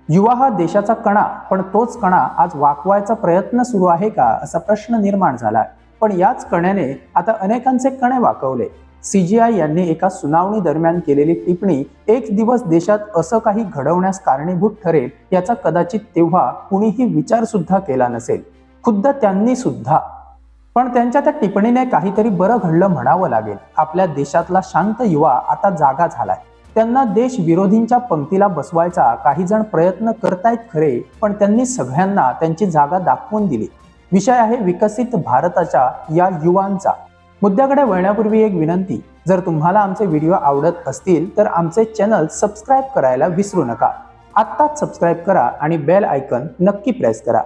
युवा हा देशाचा कणा, पण तोच कणा आज वाकवायचा प्रयत्न सुरू आहे का असा प्रश्न निर्माण झाला. पण याच कण्याने आता अनेकांचे कणे वाकवले. सीजीआय यांनी एका सुनावणी दरम्यान केलेली टिप्पणी एक दिवस देशात असं काही घडवण्यास कारणीभूत ठरेल याचा कदाचित तेव्हा कुणीही विचार सुद्धा केला नसेल, खुद्द त्यांनी सुद्धा. पण त्यांच्या त्या टिप्पणीने काहीतरी बरं घडलं म्हणावं लागेल. आपल्या देशातला शांत युवा आता जागा झालाय. त्यांना देश विरोधींच्या पंक्तीला बसवायचा काही जण प्रयत्न करतायत खरे, पण त्यांनी सगळ्यांना त्यांची जागा दाखवून दिली. विषय आहे विकसित भारताच्या या युवांचा. मुद्द्याकडे वळण्यापूर्वी एक विनंती, जर तुम्हाला आमचे व्हिडिओ आवडत असतील तर आमचे चॅनल सबस्क्राईब करायला विसरू नका. आत्ताच सबस्क्राईब करा आणि बेल आयकन नक्की प्रेस करा.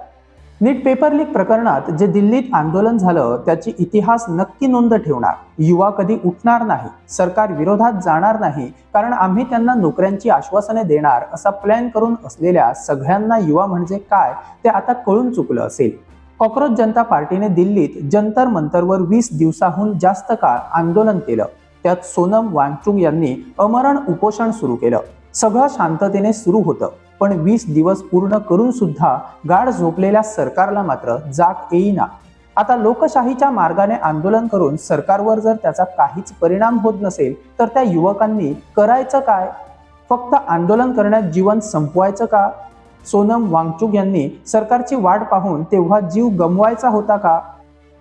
नीट पेपर लीक प्रकरणात जे दिल्लीत आंदोलन झालं त्याची इतिहास नक्की नोंद ठेवणार. युवा कधी उठणार नाही, सरकार विरोधात जाणार नाही, कारण आम्ही त्यांना नोकऱ्यांची आश्वासने देणार असा प्लॅन करून असलेल्या सगळ्यांना युवा म्हणजे काय ते आता कळून चुकलं असेल. कॉक्रोच जनता पार्टीने दिल्लीत जंतर मंतरवर 20 दिवसाहून जास्त काळ आंदोलन केलं. त्यात सोनम वांगचुक यांनी अमरण उपोषण सुरू केलं. सगळं शांततेने सुरू होतं, पण 20 दिवस पूर्ण करून सुद्धा गाढ झोपलेल्या सरकारला मात्र जाग येईना. आता लोकशाहीच्या मार्गाने आंदोलन करून सरकारवर जर त्याचा काहीच परिणाम होत नसेल तर त्या युवकांनी करायचं काय? फक्त आंदोलन करण्यात जीवन संपवायचं का? सोनम वांगचुक यांनी सरकारची वाट पाहून तेव्हा जीव गमवायचा होता का?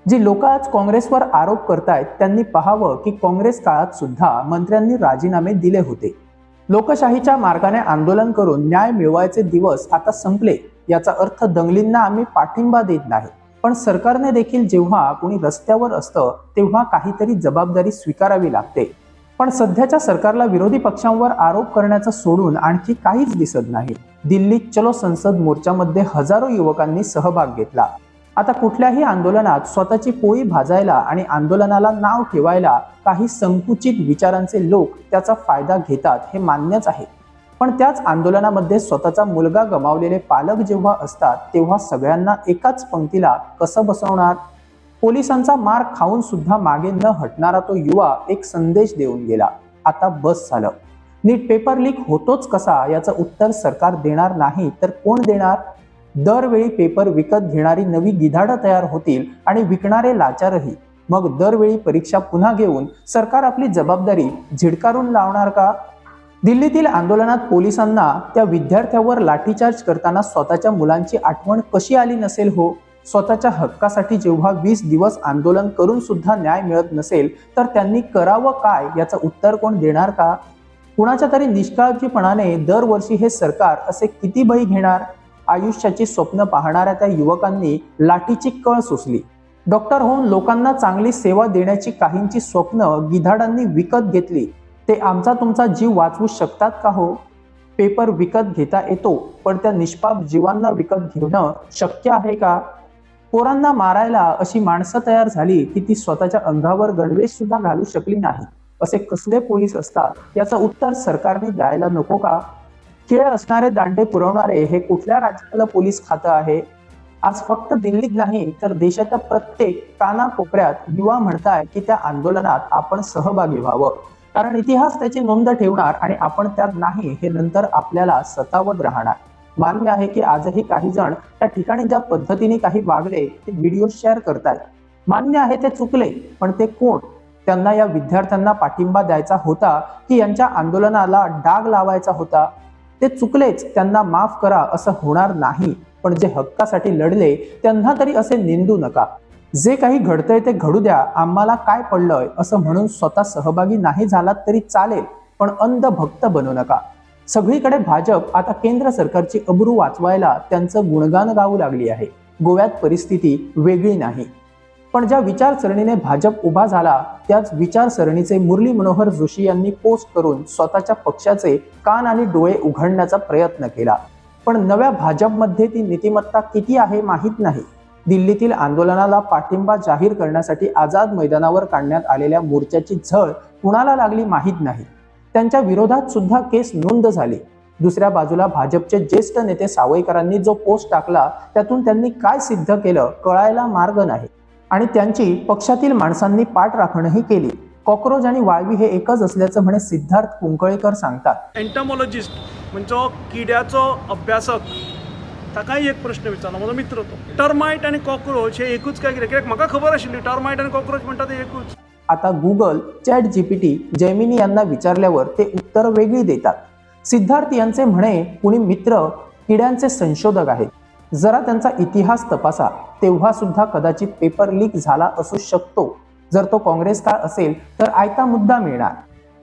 जी लोक आज काँग्रेसवर आरोप करतायत त्यांनी पाहावं की काँग्रेस काळात सुद्धा मंत्र्यांनी राजीनामे दिले होते. लोकशाहीच्या मार्गाने आंदोलन करून न्याय मिळवायचे दिवस आता संपले. याचा अर्थ दंगलींना आम्ही पाठिंबा देत नाही, पण सरकारने देखील जेव्हा कोणी रस्त्यावर असतं तेव्हा काहीतरी जबाबदारी स्वीकारावी लागते. पण सध्याच्या सरकारला विरोधी पक्षांवर आरोप करण्याचं सोडून आणखी काहीच दिसत नाही. दिल्लीत चलो संसद मोर्चामध्ये हजारो युवकांनी सहभाग घेतला. आता कुठल्याही आंदोलनात स्वतःची पोळी भाजायला आणि आंदोलनाला नाव ठेवायला काही संकुचित विचारांचे लोक त्याचा फायदा घेतात हे मान्यच आहे. पण त्याच आंदोलनामध्ये स्वतःचा मुलगा गमावलेले पालक जेव्हा असतात तेव्हा सगळ्यांना एकाच पंक्तीला कसं बसवणार? पोलिसांचा मार खाऊन सुद्धा मागे न हटणारा तो युवा एक संदेश देऊन गेला, आता बस झालं. नीट पेपर लीक होतोच कसा याचं उत्तर सरकार देणार नाही तर कोण देणार? दरवेळी पेपर विकत घेणारी नवी गिधाडं तयार होतील आणि विकणारे लाचारही. मग दरवेळी परीक्षा पुन्हा घेऊन सरकार आपली जबाबदारी झिडकारून लावणार का? दिल्लीतील आंदोलनात पोलिसांना त्या विद्यार्थ्यावर लाठीचार्ज करताना स्वतःच्या मुलांची आठवण कशी आली नसेल हो? स्वतःच्या हक्कासाठी जेव्हा 20 दिवस आंदोलन करून सुद्धा न्याय मिळत नसेल तर त्यांनी करावं काय याचं उत्तर कोण देणार का? कुणाच्या तरी निष्काळजीपणाने दरवर्षी हे सरकार असे किती बळी घेणार? आयुष्याची स्वप्न पाहणाऱ्या त्या युवकांनी लाठीची कळ सुचली. डॉक्टर होऊन लोकांना चांगली सेवा देण्याची काहींची स्वप्न गिधाडांनी विकत घेतली. ते आमचा तुमचा जीव वाचवू शकतात का हो? पेपर विकत घेता येतो, पण त्या निष्पाप जीवांना विकत घेणं शक्य आहे का? पोरांना मारायला अशी माणसं तयार झाली की ती स्वतःच्या अंगावर गणवेश सुद्धा घालू शकली नाही. असे कसले पोलीस असतात याचं उत्तर सरकारने द्यायला नको का? खेळ असणारे दांडे पुरवणारे हे कुठल्या राज्यातलं पोलीस खातं आहे? आज फक्त दिल्लीत नाही तर देशाच्या प्रत्येक कानाकोपऱ्यात युवा म्हणताय की त्या आंदोलनात आपण सहभागी व्हावं, कारण इतिहास त्याची नोंद ठेवणार आणि आपण त्यात नाही हे नंतर आपल्याला सतावत राहणार. मान्य आहे की आजही काही जण त्या ठिकाणी ज्या पद्धतीने काही वागले ते व्हिडिओ शेअर करतात. मान्य आहे ते चुकले, पण ते कोण? त्यांना या विद्यार्थ्यांना पाठिंबा द्यायचा होता की यांच्या आंदोलनाला डाग लावायचा होता? ते चुकलेच, त्यांना माफ करा असं होणार नाही. पण जे हक्कासाठी लढले त्यांना तरी असे निंदू नका. जे काही घडतंय ते घडू द्या, आम्हाला काय पडलंय असं म्हणून स्वतः सहभागी नाही झालात तरी चालेल, पण अंध भक्त बनू नका. सगळीकडे भाजप आता केंद्र सरकारची अब्रू वाचवायला त्यांचं गुणगान गाऊ लागली आहे. गोव्यात परिस्थिती वेगळी नाही, पण ज्या विचारसरणीने भाजप उभा झाला त्याच विचारसरणीचे मुरली मनोहर जोशी यांनी पोस्ट करून स्वतःच्या पक्षाचे कान आणि डोळे उघडण्याचा प्रयत्न केला. पण नव्या भाजपमध्ये ती नीतिमत्ता किती आहे माहीत नाही. दिल्लीतील आंदोलनाला पाठिंबा जाहीर करण्यासाठी आझाद मैदानावर काढण्यात आलेल्या मोर्चाची झळ कुणाला लागली माहीत नाही. त्यांच्या विरोधात सुद्धा केस नोंद झाली. दुसऱ्या बाजूला भाजपचे ज्येष्ठ नेते सावयकरांनी जो पोस्ट टाकला त्यातून त्यांनी काय सिद्ध केलं कळायला मार्ग नाही. आणि त्यांची पक्षातील माणसांनी पाठराखणही केली. कॉक्रोच आणि वाळवी हे एकच असल्याचं म्हणे सिद्धार्थ कुंकळेकर सांगतात. एंटमोलॉजिस्ट म्हणजे किड्याचो अभ्यासक ताकाय एक प्रश्न विचारलो, म्हजो मित्र तो. टर्माइट आनी कॉक्रोच हे एकूच काय कित्याक म्हाका खबर आशिल्ली टर्माइट आनी कॉक्रोच म्हणटा ते एकूच. आता गुगल, चॅट जीपीटी, जेमिनी यांना विचारल्यावर ते उत्तर वेगळी देतात. सिद्धार्थ यांचे म्हणे कुणी मित्र किड्यांचे संशोधक आहेत. जरा त्यांचा इतिहास तपासा, तेव्हा सुद्धा कदाचित पेपर लीक झाला असू शकतो. जर तो काँग्रेस काळ असेल तर आयता मुद्दा मिळणार.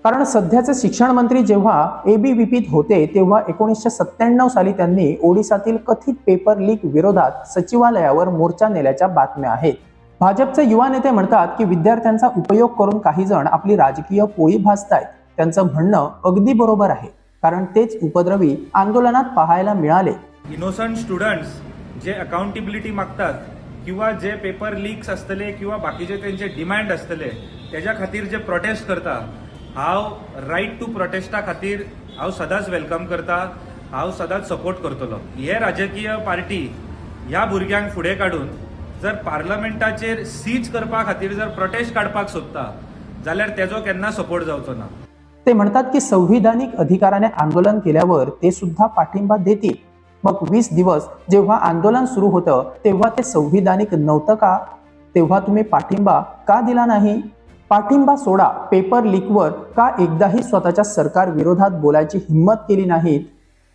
कारण सध्याचे शिक्षण मंत्री जेव्हा एबीव्हीपीत होते तेव्हा 1997 साली त्यांनी ओडिसातील कथित पेपर लीक विरोधात सचिवालयावर मोर्चा नेल्याच्या बातम्या आहेत. भाजपचे युवा नेते म्हणतात की विद्यार्थ्यांचा उपयोग करून काही जण आपली राजकीय पोळी भाजतायत. त्यांचं म्हणणं अगदी बरोबर आहे, कारण तेच उपद्रवी आंदोलनात पाहायला मिळाले. इनोसंट स्टुडंट्स जे अकाउंटेबिलिटी मागतात किंवा जे पेपर लीक्स असतले किंवा बाकीचे त्यांचे डिमांड असतले त्याच्या खातीर जे प्रोटेस्ट करता, हांव रायट टू प्रोटेस्टा खातीर हांव सदांच वेलकम करता, हांव सदांच सपोर्ट करतलो. हे राजकीय पार्टी ह्या भुरग्यांक फुडें काडून जर पार्लमेंटाचेर सीज करपा खातीर जर प्रोटेस्ट काडपाक सोदता जाल्यार तेजो केन्ना सपोर्ट जावचो ना. ते म्हणतात की संविधानिक अधिकाराने आंदोलन केल्यावर ते सुद्धा पाठिंबा देतील. मग 20 दिवस जेव्हा आंदोलन सुरू होतं तेव्हा ते संविधानिक नव्हतं का? तेव्हा तुम्ही पाठिंबा का दिला नाही? पाठिंबा सोडा, पेपर लीकवर का एकदाही स्वतःच्या सरकार विरोधात बोलायची हिंमत केली नाहीत?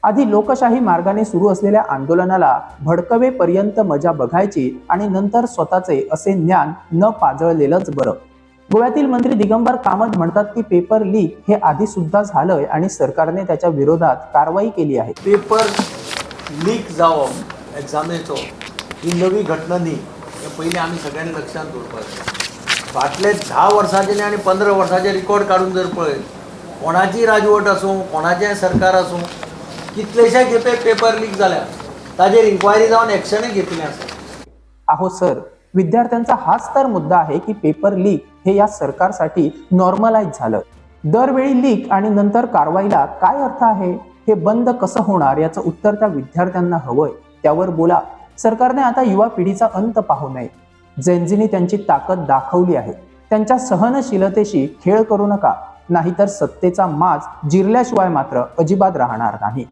आधी लोकशाही मार्गाने सुरू असलेल्या आंदोलनाला भडकवेपर्यंत मजा बघायची आणि नंतर स्वतःचे असे ज्ञान न पाजळलेलंच बरं. गोव्यातील मंत्री दिगंबर कामत म्हणतात की पेपर लीक हे आधी सुद्धा झालंय आणि सरकारने त्याच्या विरोधात कारवाई केली आहे. पेपर लीक जावप एग्जामेचो ही नवी घटना न्ही, हे पयलीं आमी सगळ्यांनी लक्षांत दवरपाक जाय. फाटले 10 वर्सांचे आनी 15 वर्सांचे रिकॉर्ड काडून जर पळयत, कोणाची राजवट आसूं, कोणाचें सरकार आसूं, कितलेशे खेपे पेपर लीक जाल्या, ताजेर इन्क्वायरी जावन एक्शनय घेतलें आसा. अहो सर, विद्यार्थ्यांचा हाच तर मुद्दा आहे की पेपर लीक हे या सरकारसाठी नॉर्मलाइज झालं. दरवेळी लीक आणि नंतर कारवाईला काय अर्थ आहे? हे बंद कसं होणार याचं उत्तर त्या विद्यार्थ्यांना हवंय. त्यावर बोला. सरकारने आता युवा पिढीचा अंत पाहू नये. जेनझीनी त्यांची ताकद दाखवली आहे. त्यांच्या सहनशीलतेशी खेळ करू नका, नाहीतर सत्तेचा माज जिरल्याशिवाय मात्र अजिबात राहणार नाही.